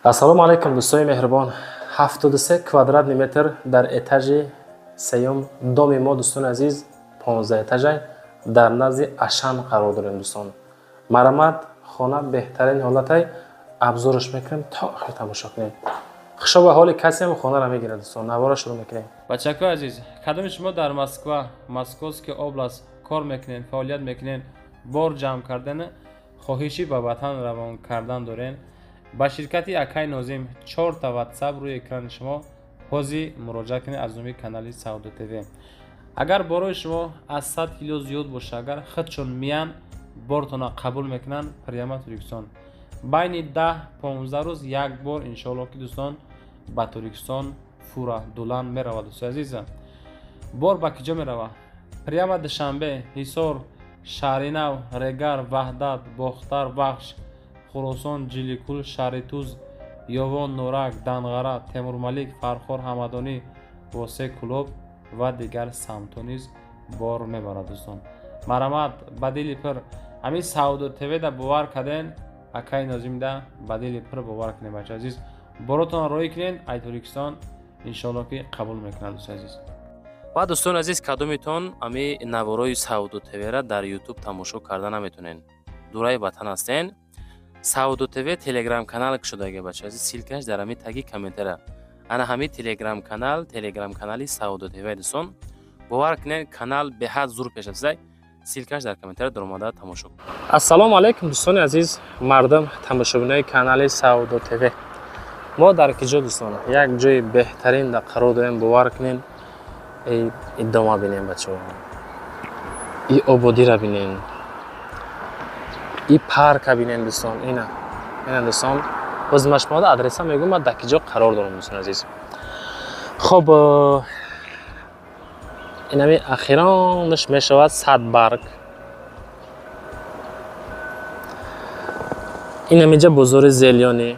ассалому алайкум дӯстои меҳрубон. 73 квадрат метр дар этажи сеюм доми мо дӯстони азиз 15 этажай дар назди Ашан қарор дорем дӯстон. Марамат хона беҳтарин ҳолатай абзораш мекунем то охир тамошо кунем. хушоба ҳоли касем хонара мегирад дӯстон. Навора шурӯъ мекунем. бачакҳои азиз, кадоми шумо дар Москва, Московский област кор мекунед, фаъолият мекунед, бор ҷамъ кардани хоҳиши ба ватан равон кардан дорен, ба ширкати Акай Нозим 4 та WhatsApp рӯи экрани шумо ҳозир муроҷиат кунед аз номи канали Саудо ТВ. агар борои шумо аз 100 кило зиёд боша, агар худшон миян бортона қабул мекунанд, прямо Туркистон байни 10-15 рӯз як бор иншоалло ки дӯстон ба Туркистон фура дулан меравад. дӯстои азизам, бор ба киҷо меравад? прямо Душанбе, Ҳисор, Шаҳри Нав, Регар, Ваҳдат, Бохтар Бахш, Хӯросон, Ҷиликул, Шаҳри Туз, Ёвон, Нурак, Данғара, Темурмалик, Фархор, Ҳамадонӣ, Восе Кулоб ва дигар самтҳо низ бор мебарад. дӯстон марамат ба дили пир ҳамин Саудо ТВ да бовар карден, Акай Нозим да ба дили пир бовар кунед. бачаҳои азиз, боротон роӣ кунед, ай Туркистон иншоалло ки қабул мекунад. дӯстои азиз, ва дӯстони азиз, кадомитон ами наворои Саудо ТВ-ра дар YouTube тамошо карда наметонен, дураи ватан ҳастен, Саудо ТВ телеграм канал шудаги бачаҳои азиз, силкаш дар ами таги комментара. ана ҳами телеграм канали Саудо ТВ дӯстон, бовар кунед, канал беҳад зур пеш аст. силкаш дар комментара дар омада тамошо кунед. ассалому алайкум дӯстони азиз, мардум тамошобинои канали Саудо ТВ. мо дар киҷо дӯстон як ҷои беҳтарин да қарор дорем. бовар кунед, дома бинем бачаҳо, и ободиро бинем, и парка бинем дӯстон. ина дӯстон, ҳозир ма шумода адреса мегӯям, ма дар киҷо қарор дорам дӯстони азиз. хоб, инами ахиронаш мешавад Садбарг. инамиҷа бозори Зелёни.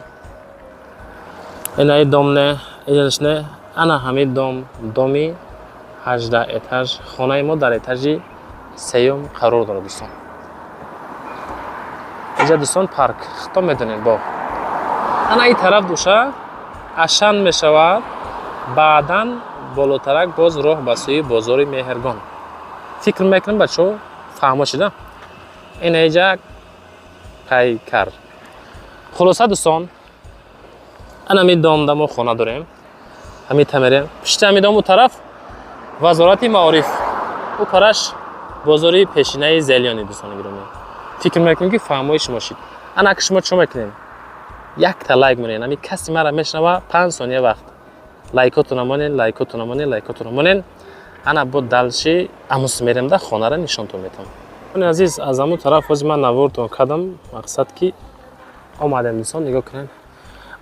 инаи домне илашне, ана ҳами доми 18 этаж. хонаи мо дар этажи сеюм қарор дорад дӯстон. инҷа дӯстон парк, хто медонед бо. ана ин тараф душа Ашан мешавад, баъдан болотарак боз роҳ ба сӯи бозори Меҳргон. фикр мекунам бачаҳо фаҳмо шуда. ина инҷа Қайкар. хулоса дӯстон, ана ми домда мо хона дорем. ҳами тамерем пишти ҳами дом у тараф вазорати маориф, у параш бозори пешинаи Зелёни. дӯстони гиромӣ, фикр мекунем ки фаҳмои шумо шид. ана ки шумо чо мекунем? якта лайк монен. ами каси мара мешнава 5 сония вақт. лайкотуна монен. ана бо далши амус мерем да хонара нишонтон метам. они азиз, аз аму тараф ҳозир ман наворатон кардам, мақсад ки омадем дӯстон нигоҳ кунед.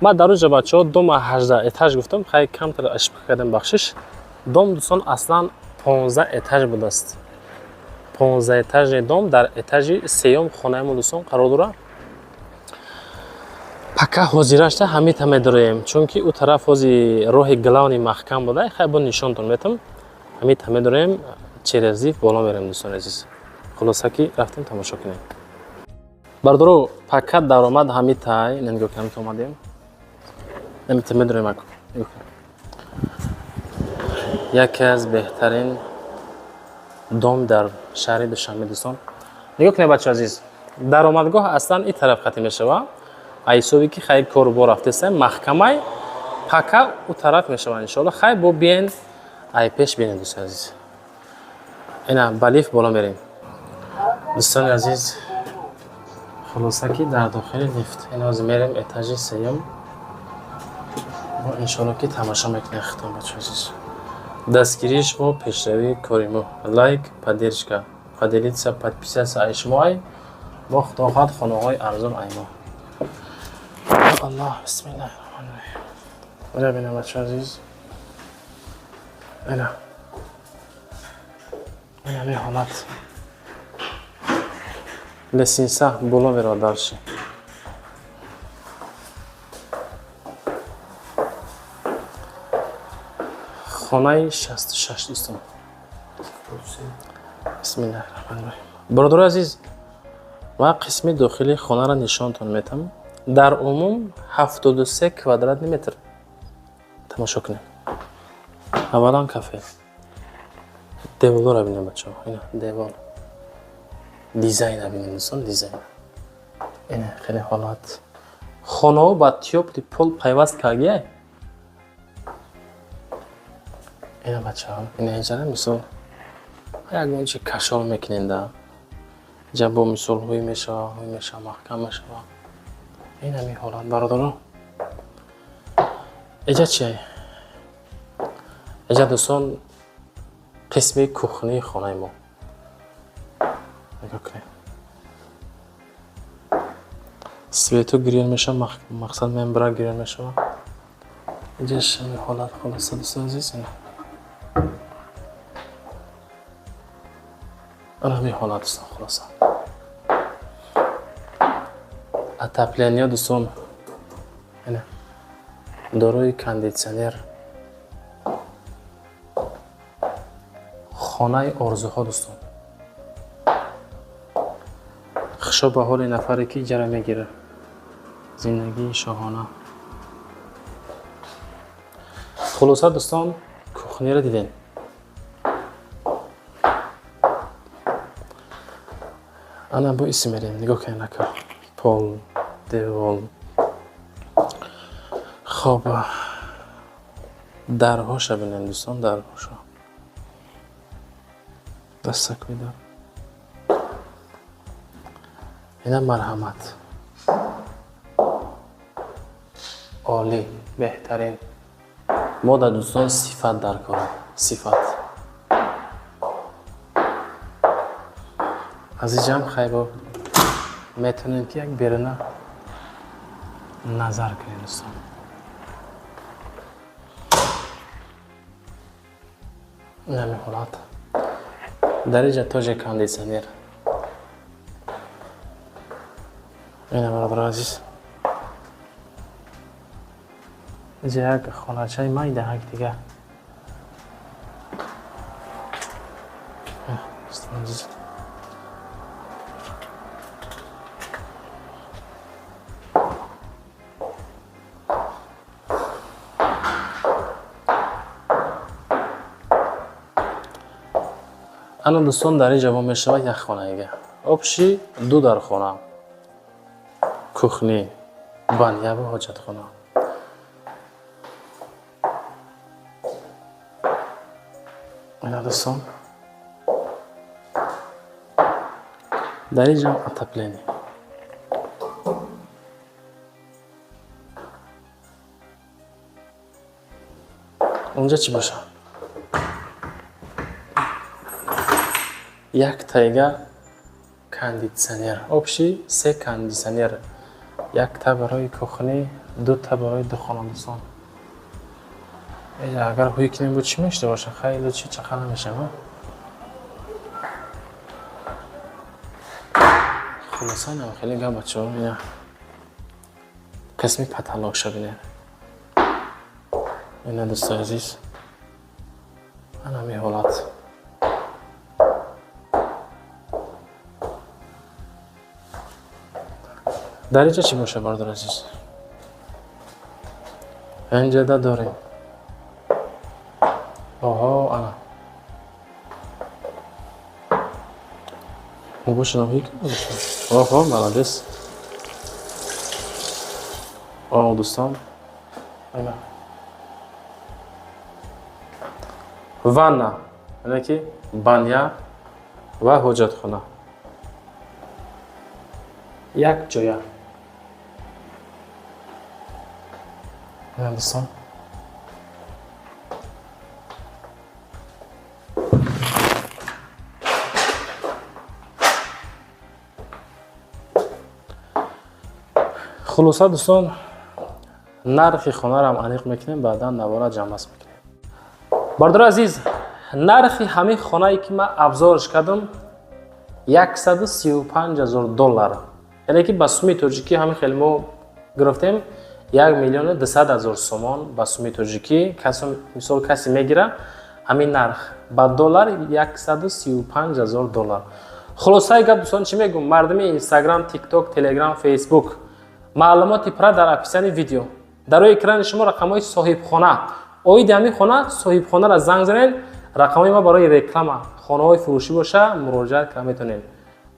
ма дар рӯҷа бачаҳо дома 18 этаж гуфтам, хай камтар ашб кардем бахшиш. дом дӯстон аслан 15 этаж будааст. 15 этажи дом дар этажи сеюм хонаи мо дӯстон қарор дорад. пака ҳозирашта ҳамита медорем, чунки у тараф ҳозир роҳи главни маҳкам буда. хай бо нишонтон метам. ҳамита медорем, через зиф боло мерем дӯстони азиз. хулоса ки рафтем тамошо кунем. бардоро пака даромад ҳамитай, нигоҳ кунем ки омадем. ҳамита медорем аку. яке аз беҳтарин дом дар шаҳри Душанбе дӯстон. нигоҳ кунед бачаҳои азиз, даромадгоҳ аслан ин тараф хати мешавад. айсоби ки хай кору бо рафтесем маҳкамай пака у тараф мешавад иншоалло. хай бо биен ай пеш бинед дӯстони азиз. ина ба лифт боло мерем дӯстони азиз. хулоса ки дар дохили лифт ин ҳозир мерем этажи сеюм. иншоалло ки тамошо мекунем хитон бачаҳои азиз. дастгириш бо пешравии кори мо. лайк, поддержка, поделиться, подписаться ай шумо ай. бо худо хоҳад хонаҳои арзон ай мо. аллоҳ, бисмиллаҳи роҳмани роҳим. ина бинем бачаҳои азиз. ина ме ҳолат лесинса боло меравад дарши. хонаи 66 дӯстон. бисмиллаҳи роҳмани роҳим. бародари азиз, ва қисми дохили хонара нишонтон метам. дар умум 73 квадратный метр. Тамошо кунед. Аввалан кафе. Деволро бинем бачаҳо. Ина девор. Дизайн бинем дӯстон, дизайн. Ина хеле ҳолат. Хонаҳо ба тёпли пол пайваст кардия. Ина бачаҳо, ина инҷара мисол ягон чи кашол мекунем да. Ҷабо мисол ҳуй мешава, маҳкам мешава. Ин ҳамин ҳолат бародаро. Эҷа чие? Эҷа дӯстон қисми кухни хонаи мо. Нигоҳ кунед. Свету грил мешава, мақсад мембра грил мешава. Эҷа ҳамин ҳолат холаса дӯстон азиз. Ана ҳамин ҳолат дӯстон холаса. Отопление дӯстон. Ина дорои кондитсионер. Хонаи орзуҳо дӯстон. хушо ба ҳоли нафаре ки иҷара мегирад. Зиндагии шоҳона. хулоса дӯстон, кухниро дидем. ана бо иси мерем. Нигоҳ кунед ака. Пол, девол. хоб. Дарҳоша бинем дӯстон, дарҳоша. Дастакои дар. ина марҳамат. оли, беҳтарин. мода дӯстон сифат дар кор. Сифат. аз ин ҷамъ хайбо метавонем ки як беруна назар кунем дӯстон. ин ҳамин ҳолат. дар инҷа тоҷи кондитсионер. ина бародаро азиз. инҷа як хоначаи майдаҳак дига. ана дӯстон дар инҷа мо мешавад як хонаига. Обши ду дар хона. кухни, баня ва ҳоҷатхона. ина дӯстон. дар инҷа отопление. онҷа чӣ бошад? як тайга кондитсионер. обши 3 кондитсионер. якта барои кухни, дута барои ду хона дӯстон. агар ҳуй кунем бо чӣ мешуда боша? хайле чи чақа намешава. хулоса ина хеле гап бачаҳо. ина қисми потолокша бинем. ина дӯстои азиз. ана ҳамин ҳолат. дар инҷа чӣ боша бародар азиз? инҷада дорем. оҳо ана. бошадам ҳик. оҳо маладес. оҳо дӯстон. ина. ванна. ина ки баня ва ҳоҷатхона. як ҷоя. ина дӯстон. хулоса дӯстон, нархи хонаро аниқ мекунем, баъдан навора ҷамъбаст мекунем. бародаро азиз, нархи ҳамин хонае ки ман абзорш кардам $135,000. яъне ки ба сумми тоҷикӣ ҳамин хеле мо гирифтем 1,200,000 сомон ба сумми тоҷикӣ. мисол касе мегира ҳамин нарх ба доллар $135,000. хулосаи гап дӯстон чӣ мегӯм? мардуми Instagram, TikTok, Telegram, Facebook маълумоти пурра дар описани видео. дар рӯи экрани шумо рақамҳои соҳибхона. оиди ҳамин хона соҳибхонаро занг занед, рақамҳои ма барои реклама хонаҳои фурӯшӣ боша муроҷиат карда метавонед.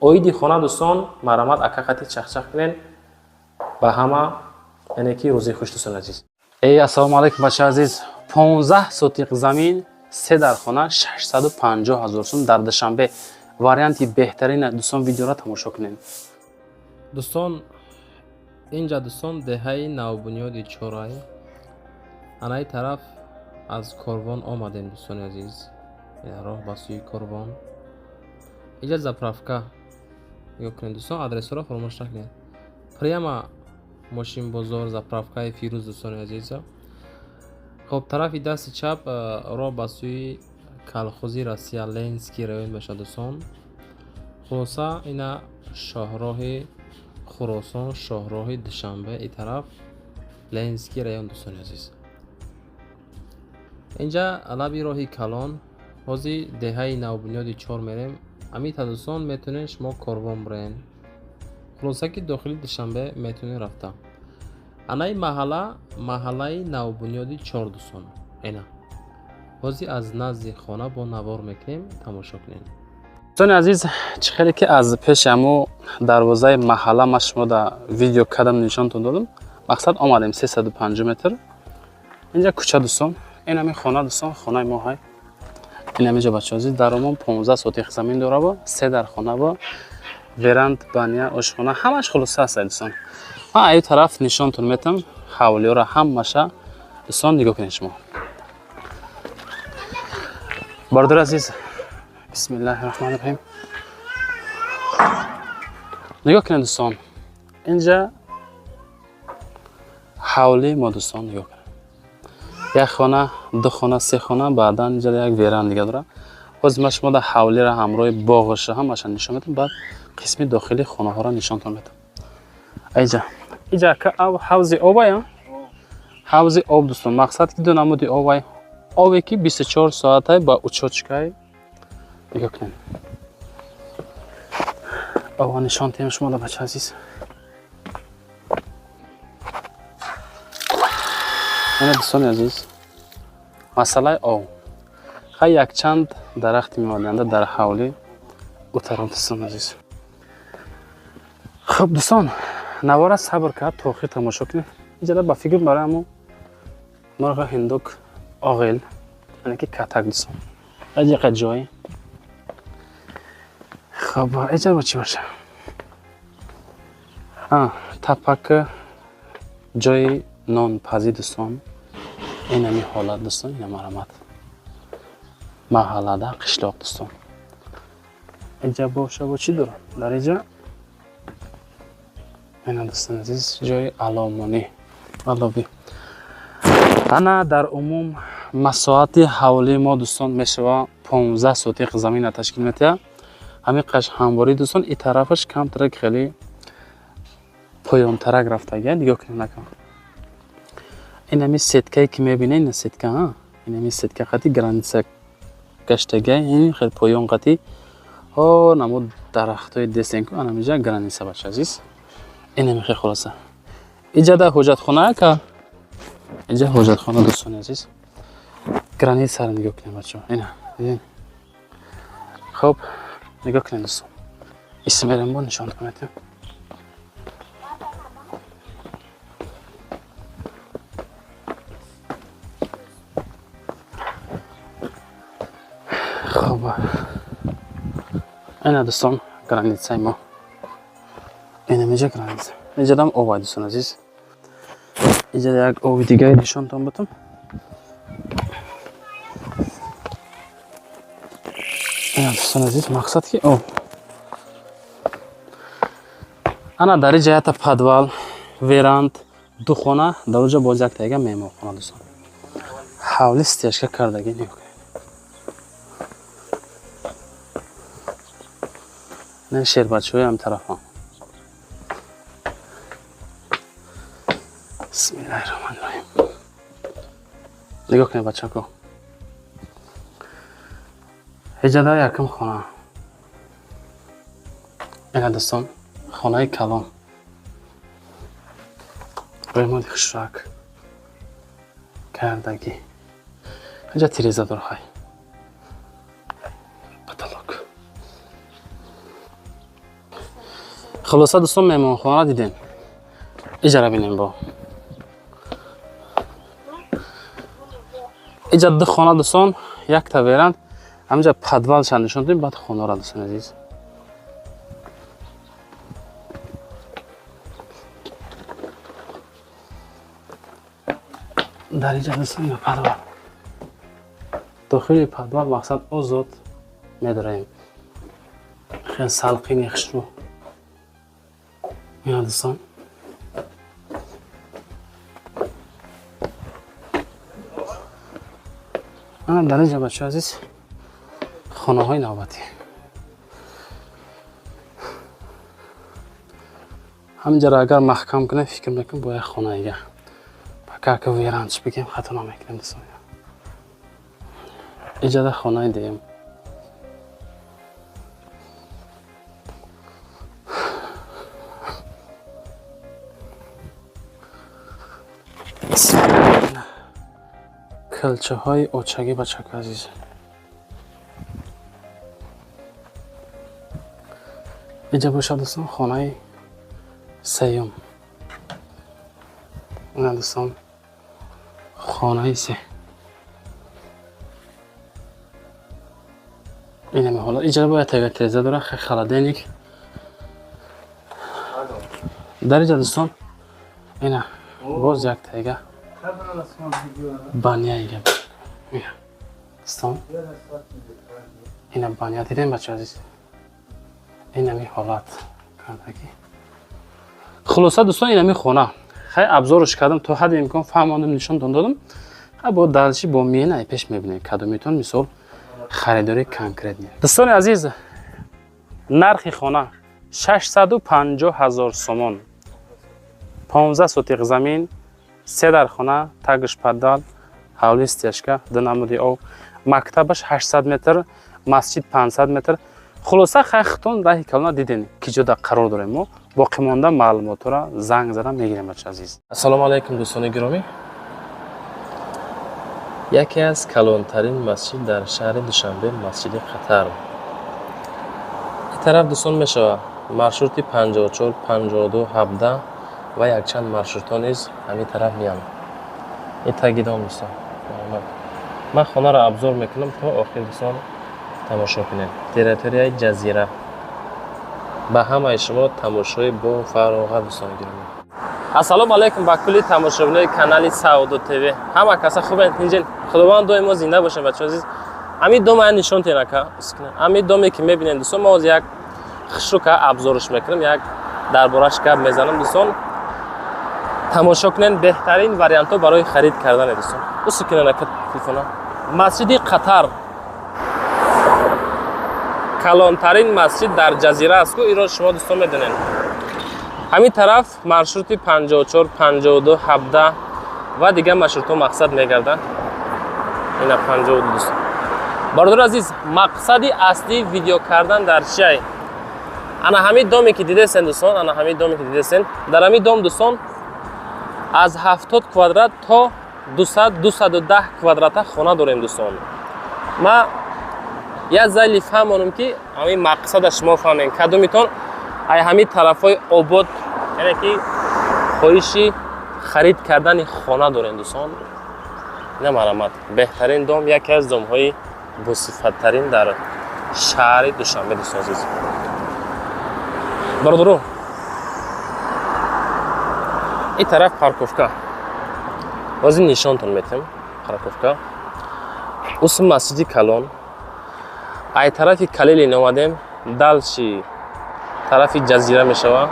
оиди хона дӯстон марамат ака қати чахчах кунед. ба ҳама яъне ки рӯзи хуш дӯстон азиз. Ассалому алайкум бачаҳои азиз. 15 сотиқ замин 3 дар хона 650 000 сум дар Душанбе. варианти беҳтарина дӯстон видеоро тамошо кунед. дӯстон инҷа дӯстон деҳаи навбунёди чорай анаи тараф аз корвон омадем дӯстони азиз. роҳ ба сӯи корвон. инҷа заправка нигоҳ кунед дӯстон, адресҳоро фаромӯш накунед. прямо мошин бозор заправкаи фирӯз дӯстони азиз. хоб тарафи дасти чап роҳ ба сӯи калхози Россия Ленинский район мешавад дӯстон. хулоса ина шоҳроҳи Хуросон, шоҳроҳи Душанбе, ин тараф Ленинский район дӯстони азиз. инҷа лаби роҳи Калон, ҳозир деҳаи навбунёди 4 мерем. амита дӯстон метавонед шумо корвон бурен. хулоса ки дохили Душанбе метавонед рафта. анаи маҳаллаи навбунёди 4 дӯстон. ина ҳозир аз назди хона бо навор мекунем, тамошо кунед. дӯстони азиз, чӣ хеле ки аз пеши ҳамун дарвозаи маҳалла ма шумо дар видео кардам нишонтон додам. мақсад омадем 350 метр. инҷа кӯча дӯстон. ин ҳамин хона дӯстон, хонаи мо ҳай. ин ҳаминҷа бачаҳо азиз, даромон 15 сотиқ замин дора бо 3 дар хона бо веранд, баня, ошхона, ҳамаш хулоса аст дӯстон. ман аю тараф нишонтон метам, ҳавлиёра ҳамаша дӯстон нигоҳ кунед шумо. бардор азиз, бисмиллаҳи роҳмани роҳим. нигоҳ кунед дӯстон, инҷа ҳавли мо дӯстон нигоҳ кунед. як хона, ду хона, се хона, баъдан инҷа як веран дига дора. ҳозир ман шумо дар ҳавлиро ҳамроҳи боғаша ҳамаша нишон метам, баъд қисми дохили хонаҳоро нишонтон метам. инҷа ҳавзи обая, ҳавзи об дӯстон. мақсад ки ду намуди обай, обе ки 24 соатай ба учочкай. нигоҳ кунед. ова нишон тем шумо да бача азиз. ина дӯстони азиз, масъалаи об. хай якчанд дарахти мевоянда дар ҳавли утарон дӯстон азиз. хуб дӯстон, навора сабр кард то охир тамошо кунед. инҷа ба фикр барои ҳамун мурғи ҳиндук оғил, яъне ки катак дӯстон. аҷиқа ҷой. хуб инҷа бо чӣ баша? тапака ҷои нонпазӣ дӯстон. ин ҳамин ҳолат дӯстон, ина марамат. маҳаллада қишлоқ дӯстон. инҷа боша бо чӣ дорам? дар инҷа ина дӯстон азиз, ҷои аломонӣ, алоби. ана дар умум масоати ҳавли мо дӯстон мешава 15 сотиқ замина ташкил метаҳад. ҳамин қаш ҳамвори дӯстон, ин тарафаш камтарак хеле поёнтарак рафтага. нигоҳ кунед накам. ин ҳамин сеткае ки мебинед, ина сетка, ин ҳамин сетка қати граница гаштага, ин хеле поён қати. намуд дарахтои десенку анамиҷа граница бача азиз. ин ҳамин хеле хулоса. инҷа да ҳоҷатхона ка. инҷа ҳоҷатхона дӯстони азиз. границаро нигоҳ кунед бачаҳо. ина. хуб, нигоҳ кунед дӯстон. исмерам бо нишон кунед. хуб. ина дӯстон границаи мо. ина меҷа граница. инҷа дам обай дӯстон азиз. инҷа як оби дигаи нишонтон батам. ина дӯстон азиз, мақсад ки ана дар инҷа якта подвал, веранд, ду хона, дар онҷа боз якта яга меҳмонхона дӯстон. ҳавли стяжка кардаги нигоҳ кунед. ина шербачҳои ҳам тарафам. бисмиллаҳи роҳмани роҳим. нигоҳ кунед бачако. ҳиҷада якум хона. ина дӯстон, хонаи калон. ремонт хушак кардаги. Инҷа тирезадор хай. Потолок. Хулоса дӯстон меҳмонхона дидем. Иҷара бинем бо. Иҷа ду хона дӯстон, якта веранд. Ҳамҷа подвалша нишон додем, баъд хонора дӯстон азиз. дар иҷа дӯстон ё подвал. дохили подвал мақсад озод медораем. хел салқини хушрӯ. ё дӯстон. ана дар инҷа бачаҳо азиз хонаҳои навбатӣ. ҳаминҷаро агар маҳкам кунем фикр мекунем бо як хона дига. Пока верандш бигем хато намекунем дӯстон. Иҷада хонаи дигем. калчаҳои очагӣ ба чака азиз. иҷа бошад дӯстон хонаи сеюм. ина дӯстон хонаи се. ина меҳола иҷа бояд тага теза дора халаденик. дар иҷа дӯстон ина боз як тага баняига. Дӯстон ина баня дидем бача азиз. инами ҳолат кардаги. хулоса дӯстон инами хона. хай абзорш кардам то ҳадди имкон фаҳмондам нишонтон додам. бо далши бо меҳнаи пеш мебинем кадометон мисол харидори конкрет. дӯстони азиз, нархи хона 650,000 сомон. 15 сотиқ замин, 3 дар хона, тагш паддал, ҳавли стяжка, 2 намуди об, мактабаш 800 метр, масҷид 500 метр. хулоса хахтон раҳи калона диден ки ҷода қарор дорем мо. боқӣ монда маълумотро занг зада мегирем бача азиз. ассалому алайкум дӯстони гиромӣ. яке аз калонтарин масҷид дар шаҳри душанбе масҷиди қатар. ин тараф дӯстон мешавад маршрути 54, 52, 17 ва якчанд маршрутҳо низ ҳамин тараф меянд. ин тагидон дӯстон. ман хонаро абзор мекунам то охир дӯстон тамошо кунем. территорияи ҷазира. ба ҳамаи шумо тамошои бо фароғат дӯстони гиромӣ. ассалому алайкум ба кулли тамошобинои канали Саудо ТВ. ҳама каса хубен инҷин. худованд доимо зинда бошем бачаҳо азиз. ҳамин дома нишонтен ака. ҳамин доме ки мебинем дӯстон, мо ҳозир як хушрука абзорш мекунем, як дарбораш гап мезанам дӯстон. тамошо кунен беҳтарин вариантҳо барои харид кардане дӯстон. усукунен ака телефона. масҷиди Қатар. калонтарин масҷид дар ҷазира аст ку иро шумо дӯстон медонен. ҳамин тараф маршрути 54, 52, 17 ва дигар маршрутҳо мақсад мегарданд. ина 52 дӯстон. бародари азиз, мақсади аслии видео кардан дар чиай? ана ҳамин доме ки дидесен дӯстон, ана ҳамин доме ки дидесен, дар ҳамин дом дӯстон аз 70 квадрат то 200-210 квадрата хона дорем дӯстон. ма як зайли фаҳмонам ки ҳамин мақсада шумо фаҳмем. кадомитон ай ҳамин тарафҳои обод, яъне ки хоҳиши харид кардани хона дорем дӯстон. ина марамат беҳтарин дом, яке аз домҳои босифаттарин дар шаҳри душанбе дӯстон азиз. бародаро, ин тараф парковка. ҳозир нишонтон метем парковка. уси масҷиди калон. ай тарафи калили намадем далши тарафи ҷазира мешавад.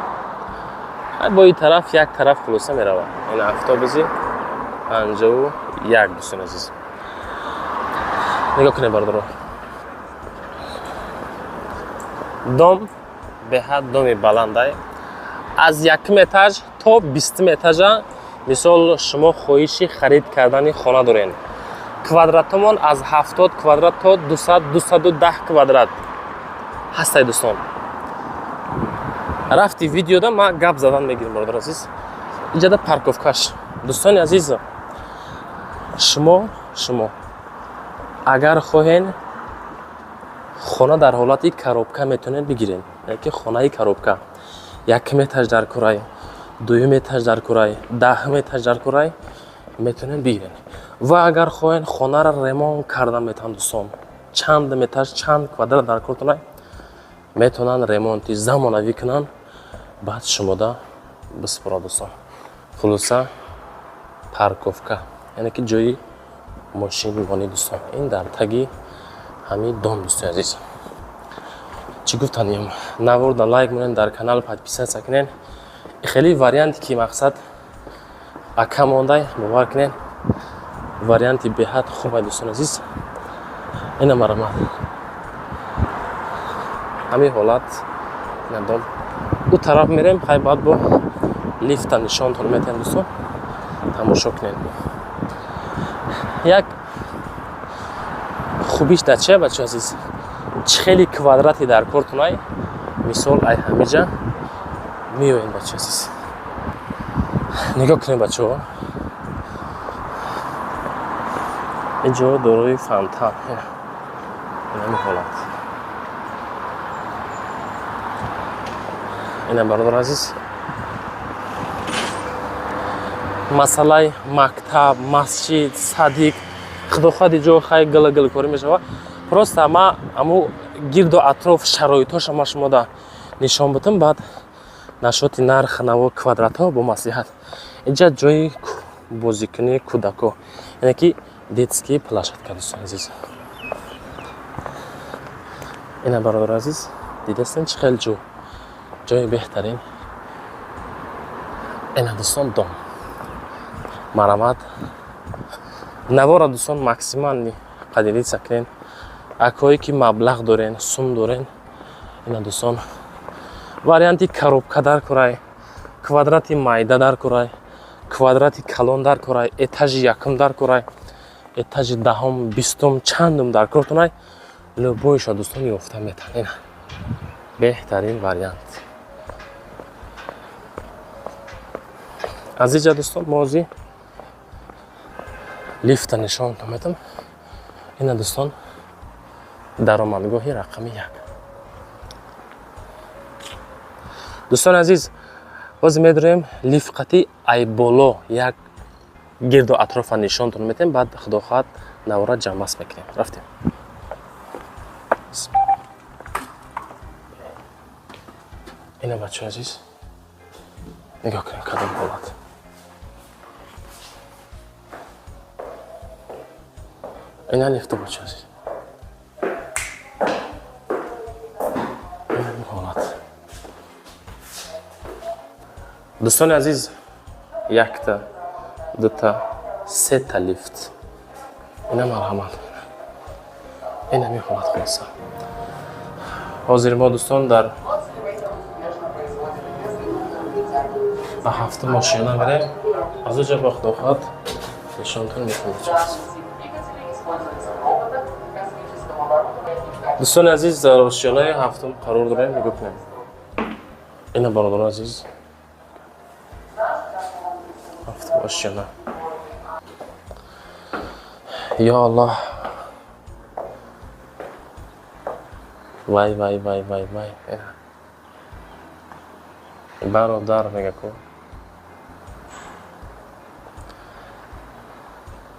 бо ин тараф як тараф хулоса меравад. ин автобуси 51 дӯстон азиз. нигоҳ кунед бародаро. дом беҳад доми баландай. аз 1 этаж то 20 этажа мисол шумо хоҳиши харид кардани хона дорен. квадратамон аз 70 квадрат то 200-210 квадрат ҳастай дӯстон. рафти видеода ма гап задан мегирем бародар азиз. иҷада парковкаш. Дӯстони азиз, шумо агар хоҳен хона дар ҳолати коробка метавонед бигиред. Яке хонаи коробка 1 метраш дар курай, 2 метраш дар курай, 10 метраш дар курай метавонед бигиред. Ва агар хоҳен хонаро ремонт карда метавонанд дӯстон, чанд метраш, чанд квадрат дар куртунай метавонанд ремонти замонавӣ кунанд, баъд шумода биспорад дӯстон. Хулоса парковка, яъне ки ҷои мошинивонӣ дӯстон. Ин дар таги ҳамин дом дӯстони азиз. Чӣ гуфтанем? Наворда лайк монед, дар канал подписатсия кунед. Хеле варианте ки мақсад ака мондай бовар кунед. Варианти беҳад хуб аст дӯстони азиз. Ина марамад. Ҳамин ҳолат ина дом. У тараф мерем, хай баъд бо лифта нишонтон метаҳем дӯстон. Тамошо кунед. Як хубиш дар чия бачаҳо азиз? Чӣ хеле квадрати дар кортунай, мисол ай ҳамиҷа меоянд бачаҳо азиз. Нигоҳ кунед бачаҳо. Инҷо дорои фонтан. Ин ҳолат. Ина бародар азиз. Масъалаи мактаб, масҷид, садик, худохоҳ ҷо хай гала-галакорӣ мешавад. Просто ама аму гирду атроф шароитоша ма шумода нишон бутам, баъд нашоти нарх наво квадратҳо бо маслиҳат. Инҷа ҷои бозикунии кӯдако, яъне ки детский площадка дӯстон азиз. Ина бародар азиз, дидастен чӣ хел ҷои беҳтарин. Ина дӯстон дом. Марамад. Навора дӯстон максимални қадирица кунед. Акҳое ки маблағ дорен, сум дорен, ина дӯстон варианти коробка дар курай, квадрати майда дар курай, квадрати калон дар курай, этажи якум дар курай, этажи даҳум, бистум, чандум дар кортунай, лӯбойшо дӯстон ёфта метавонед. Ина беҳтарин вариант. Аз инҷа дӯстон мози лифта нишонтон метавонам. Ина дӯстон даромадгоҳи рақами 1. дӯстони азиз, боз медорем лифқати ай боло як гирду атрофа нишонтон метавонем, баъд худо хоҳад навора ҷамъбаст мекунем. Рафтем. Ина бачаҳои азиз, нигоҳ кунем кадом ҳолат. Ина лифта бачаҳои азиз. Ина ҳолат. дӯстони азиз, 1-та, 2-та, 3-та лифт. Ина марҳамат. Ина ми ҳолат хулоса. Ҳозир мо дӯстон дар ба 7-та мошина мерем. Аз оҷа ба худо хоҳад нишонтон мекунем. дӯстони азиз, дар ошёнаи 7-ум қарор дорем. нигоҳ кунем. Ина бародарон азиз, 7-та ошёна. Ё Аллоҳ. Вай. Бародар мега ку.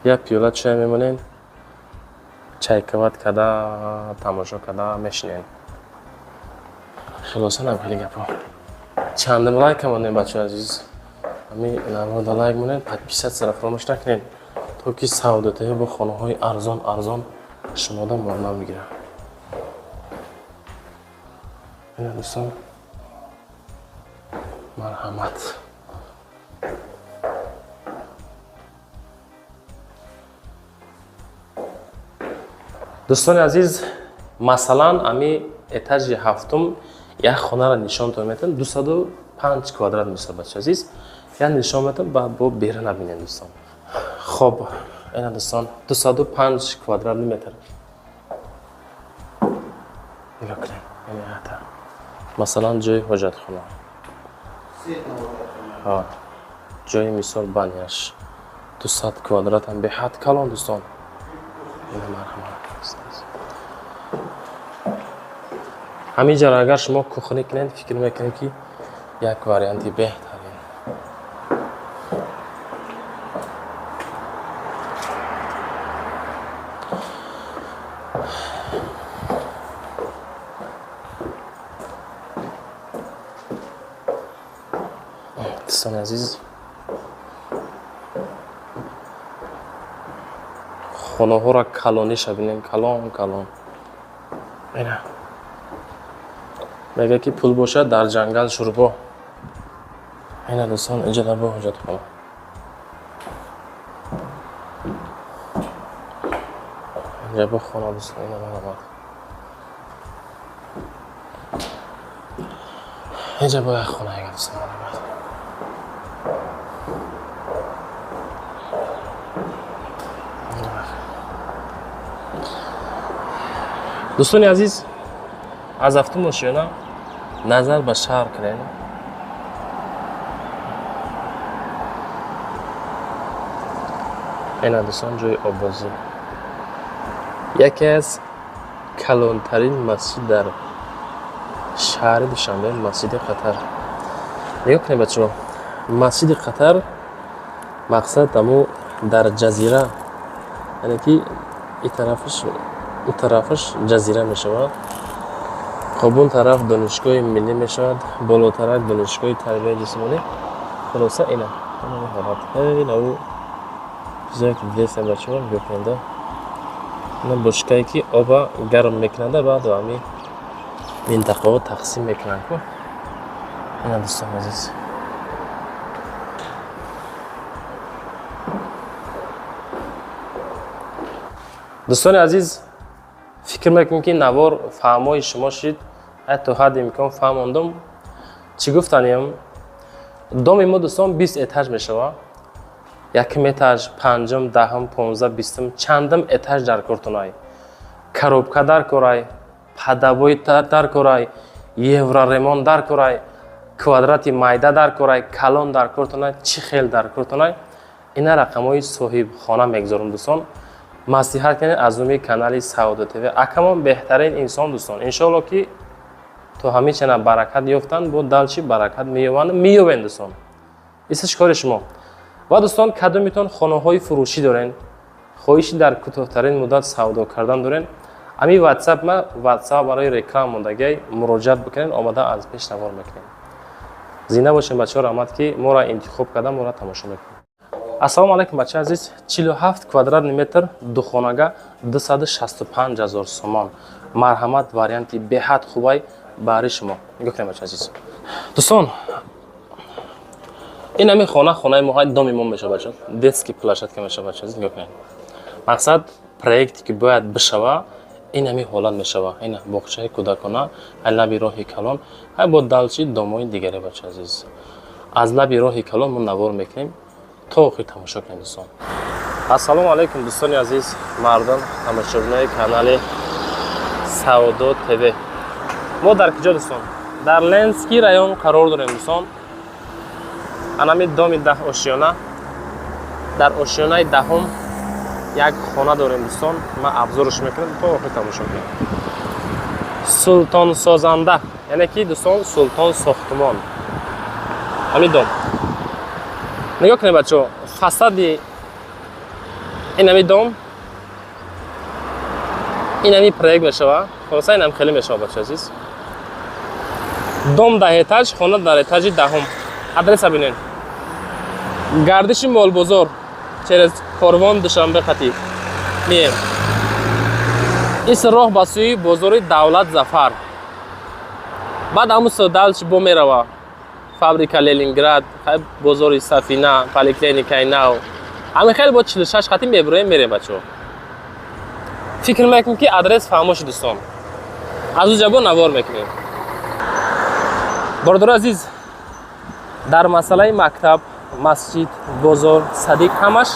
Я пиёла чай мемонен. Чайкават када, тамошо када мешинен. Хулоса нам хеле гапо. Чандам лайк монем бачаҳои азиз. Ҳамин навода лайк монед, подписатсияро фаромӯш накунед, то ки савдотаи бо хонаҳои арзон шумода монам мегирад. Ина дӯстон марҳамат. дӯстони азиз, масалан ами этажи 7-ум як хонара нишонтон метавонам. 205 квадрат мисол бачаҳои азиз. Я нишон метавонам, баъд бо беруна бинем дӯстон. Хоб, ина дӯстон 205 квадрат метр. нигоҳ кунед. Ина масалан ҷои ҳоҷатхона. جای مثال بانیش 200 کوادرات هم به حد کلان دوستان. این مرحمت است. همینجا اگر شما کخنی کنید فکر میکنید که یک واریانتی بهتره. دوستان عزیز، خانه ها را کلانی شبینیم، کلان. اینه میگه که پول باشه در جنگل شوربا. اینه دوستان، اینجا در با حجت خانه. اینجا با خانه دوستان، اینه مرحمت. اینجا با یک خانه اگر دوستان مرحمت. دوستان عزیز، از автомашина نظر به شهر کنین. این دوستان جای آبازی، یکی از کلانترین مسجد در شهر دوشنبه، مسجد قطر. نگاه کنید بچه‌ها، مسجد قطر مقصد امو در جزیره، یعنی که این طرفش جزیره می شود. خب اون طرف دانشگاه ملی می شود، بالاترک دانشگاه تربیت جسمانی. خلاصه اینه حالت. اینه او چیزایی که دیدیم بچه‌ها، بکننده اینه بشکه‌ای که آب گرم میکننده، بعد همین منطقه ها تقسیم میکنن. اینه دوستان عزیز. دوستان عزیز، فکر میکنم که نوار فهمای شما شید. حتی حد امکان فهماندم. چی گفتنیم؟ دوم ما دوستان 20 اتاج میشود. یکم اتاج، پنجم، دهم، 15، 20 چندم اتاج در کارتونای. коробка در کارای، پدوای در کارای، یوراریمون در کارای، کوادراتی مایده در کارای، کلان در کارتونای، چی خیل در کارتونای. اینا رقمای صاحب خانه میگذارم دوستان. مصلحت کنید از اون کانال سعودت تیوی. اکمون بهترین انسان دوستان. انشالله که تو همه چینا برکت یافتن، با دلچی برکت مییابند دوستان. ایسش کار شما. و دوستان کدومیتون خانه های فروشی دارین، خواهشی در کوتاه‌ترین مدت سودا کردن دارین، امی واتساپ ما واتساپ برای رکلام موندگی مراجعه بکنین، آماده از پیش نوار میکنیم. زنده باشین بچه‌ها، رحمت که ما را انتخاب کردن، ما را تماشا میکنیم. السلام علیکم بچه عزیز. 47 کوادرات متر دو خانگاه 265,000 سومان. مرحمت واریانتی به حد خوبه برای شما. نگاه کنید بچه عزیز. دوستان این همین خانه ما های دام ما میشه بچه. دسک پلاشت که میشه بچه عزیز. نگاه کنید. مقصد پروژه‌ای که باید بشوه این همین حالت میشوه. این باغچه کودکانه، لب راه کلان، های با دلچی دامای دیگری بچه عزیز. از لب راه کلان ما نوار میکنیم تا آخر تماشا کنید دوستان. السلام علیکم دوستان عزیز، مردم تماشاچیان کانال سعودت تیوی. ما در کجا دوستان؟ در لنسکی رایون قرار داریم دوستان. انامی دام 10 آشیانه. در آشیانه دهم یک خانه داریم دوستان. ما ابزارش میکنم تا آخر تماشا کنید. سلطان سازنده، یعنی که دوستان سلطان ساختمان. همین دام. نگاه کنید بچه‌ها، فساد این همین دام این همین پروژه میشه. خلاصه این هم خیلی میشه بچه عزیز. دام 10 اتاج، خانه در اتاج دهم. آدرس ببینید. گردش مال بازار через کاروان دوشنبه خطی میایم. این راه به سوی بازار دولت ظفر. بعد همون سودالش با میروه. فابریکا لنینگراد، بازار سفینه، پلیکلینیکای نو. همین خیلی با 46 خطی میبریم بچه‌ها. فکر میکنم که آدرس فهموش دوستان. از اونجا با نوار میکنیم. برادر عزیز، در مسئله مکتب، مسجد، بازار، صدیق همش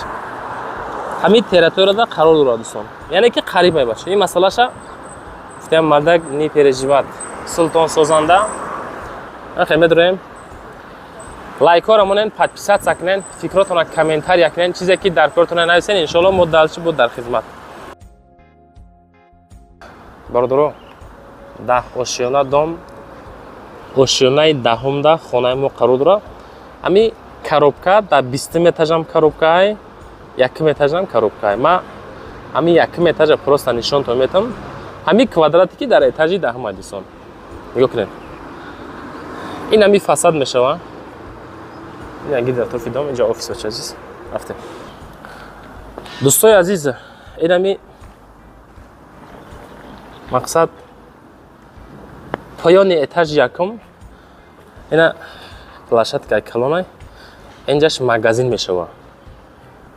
همین تریتوری را قرار داره دوستان. یعنی که قریبه باشه. این مسئله شه گفتم مردک نی переживать. سلطان سازنده. خیلی می‌داریم. лайкора монен, подписаться кунен, фикротона комментария кунен, чизе ки дар кортона нависен, иншаллоh мо далчи буд дар хизмат. Бародаро, да ошиёна дом, ошиёнаи даҳумда хонаи мо қарор дорад. Ами коробка да 20 этажам коробкаи, 1 этажам коробкаи. Ма ами 1 этажа просто нишонтон метам. Ами квадрате ки дар этажи даҳум адисон. Нигоҳ кунед. Ин ами фасад мешава. Ин аги дар тарафи дом инҷа офис бача азиз. Рафтем. Дӯстои азиз, ин ами мақсад поёни этажи якум. Ина площадкаи калонай. Инҷаш магазин мешава.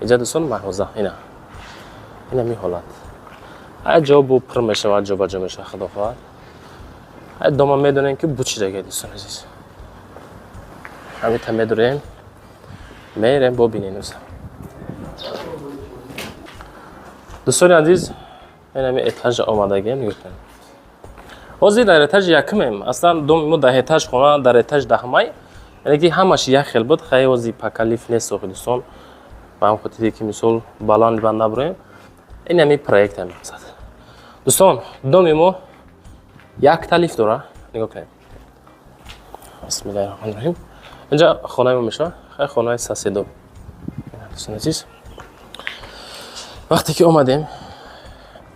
Инҷа дӯстон маҳфуза ина. Ин ами ҳолат. ай ҷо бу пур мешавад, ҷо ба ҷо мешавад, худо хоҳад. ай дома медонем ки бу чӣ рага дӯстон азиз. ҳамита медурем. Мерем бобинем ӯз. дӯстони азиз, ин ами этажа омадагием нигоҳ кунед. ҳозир дар этажи якумем. Аслан доми мо дар этаж хона, дар этаж даҳумай. Яъне ки ҳамаш як хел буд, хай ҳозир покалиф нест охи дӯстон. Ба ҳам хотире ки мисол баланд ба набурем. Ин ами проектаи мақсад. дӯстон, доми мо як талиф дора. нигоҳ кунед. бисмиллаҳирроҳманирроҳим. инҷа хонаи мо мешавад. хай хонаи соседо. дӯстон азиз, вақте ки омадем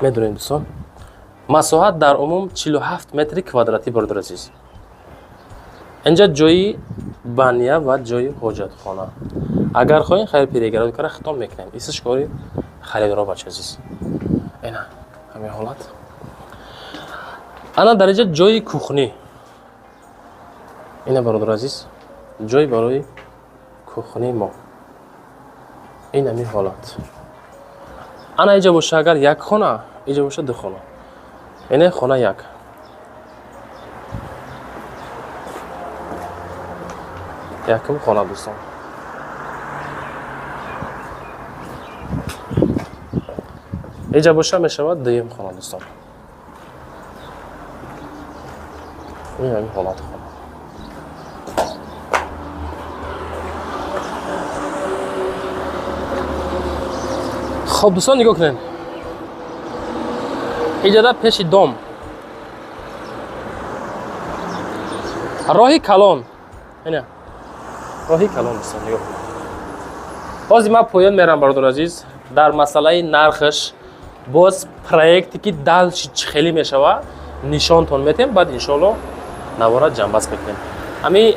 медонем дӯстон, масоҳат дар умум 47 метри квадрати бародар азиз. инҷа ҷои баня ва ҷои ҳоҷатхона. агар хоҳем хайр перегарод кара хитом мекунем. исиш кори харидоро бача азиз. ина ҳамин ҳолат. ана дар инҷа ҷои кухни. ина бародар азиз, ҷой барои кухни мо. ин ҳамин ҳолат. ана инҷа боша агар як хона, инҷа боша ду хона. ина хона як. якум хона дӯстон. инҷа боша мешавад дуюм хона дӯстон. ин ҳамин ҳолат хона. хоб дӯстон нигоҳ кунед. инҷа пеши дом. роҳи калон. ина роҳи калон дӯстон нигоҳ кунед. ҳозир ман поён мерам бародар азиз. дар масъалаи нархаш боз проекте ки далчи чӣ хеле мешава нишонтон метем. баъд иншоаллоҳ навора ҷамъбаст мекунем. ами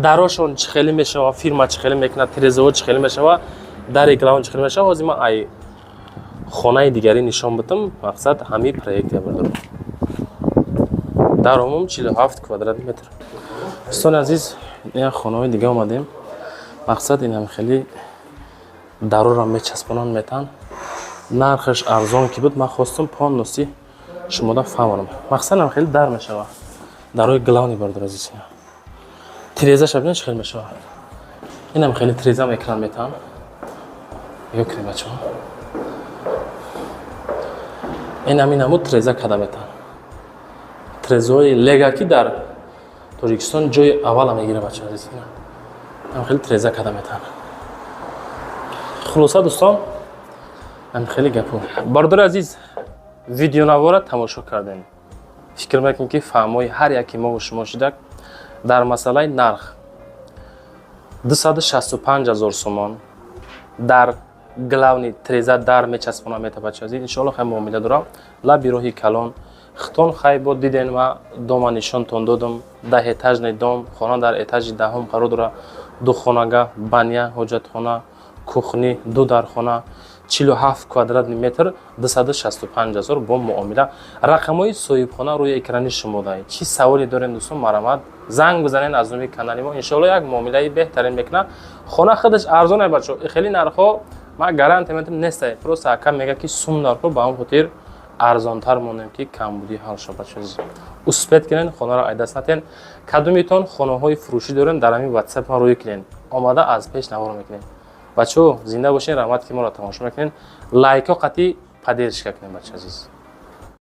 дарошон чӣ хеле мешава, фирма чӣ хеле мекунад, тирезаҳо чӣ хеле мешава, дари главон чӣ хеле мешава. ҳозир ман ай хонаи дигари нишон битам. мақсад ҳамин проекте бародар. дар умум 47 квадрати метр. дӯстони азиз, ин хонаҳои дига омадем. мақсад ин ҳам хеле дарора мечаспонанд метан. нархаш арзон ки буд, ман хостам понноси шумода фаҳмонам. мақсад ҳам хеле дар мешава. дарои главни бародар азиз. тирезаша бинед чӣ хеле мешава. ин ҳам хеле тиреза экран метан. ёк кунед бачаҳо. ин ҳамин ҳамун тиреза када метан. тирезаҳои лега ки дар тоҷикистон ҷои аввала мегира бачаҳо азиз. ҳам хеле тиреза када метан. хулоса дӯстон, ҳам хеле гапо. бародари азиз, видеонавора тамошо кардем. фикр мекунем ки фаҳмои ҳар яки мо шумо шудак. дар масъалаи нарх 265 000 сомон дар главни тиреза дар мечаспона метабача азиз. иншоаллоҳ хай муомила дорам. лаби роҳи калон. хитон хай бо диден ма дома нишонтон додам. 10 этажный дом, хона дар этажи даҳум қарор дора. ду хонага, баня, ҳоҷатхона, кухни, ду дархона, 47 квадратный метр, 265 000 бо муомила. рақамҳои соҳибхона рӯи экрани шумо даҳед. чӣ саволе дорем дӯстон, марамат занг бизанед аз номи канали мо. иншоаллоҳ як муомилаи беҳтарин мекунад. хона худаш арзон бачо. хеле нархҳо ман гарантия метам нестай. просто ака мега ки сум нархҳо ба ҳам хотир арзонтар монем ки камбудӣ ҳал шо бачо. успет кунед, хонаро айдаст натен. кадумитон хонаҳои фурӯшӣ дорем, дар ҳамин ватсап ма рӯй кунед. омада аз пеш навор мекунед. бачаҳо зинда бошед, раҳмат ки моро тамошо мекунед. лайко қатъи падеришка кунед бача азиз.